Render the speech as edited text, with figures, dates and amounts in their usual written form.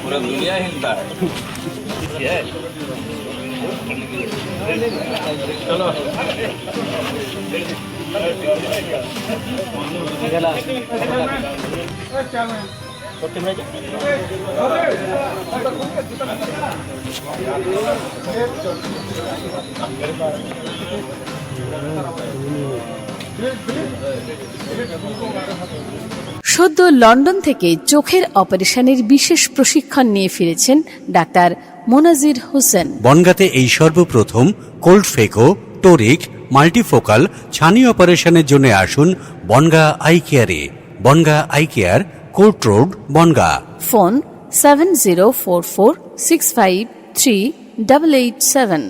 पूरा दुनिया हिलता है। चलो সদ্য লন্ডন থেকে চোখের অপারেশনের বিশেষ প্রশিক্ষণ নিয়ে ফিরেছেন ডাক্তার মোনাজির হোসেন। বনগাঁতে এই সর্বপ্রথম কোল্ড ফেকো, টোরিক, মাল্টিফোকাল ছানি অপারেশনের জন্য আসুন বনগাঁ আই কেয়ারে। Bongaon eye care, court road, Bongaon. Phone 704446538887।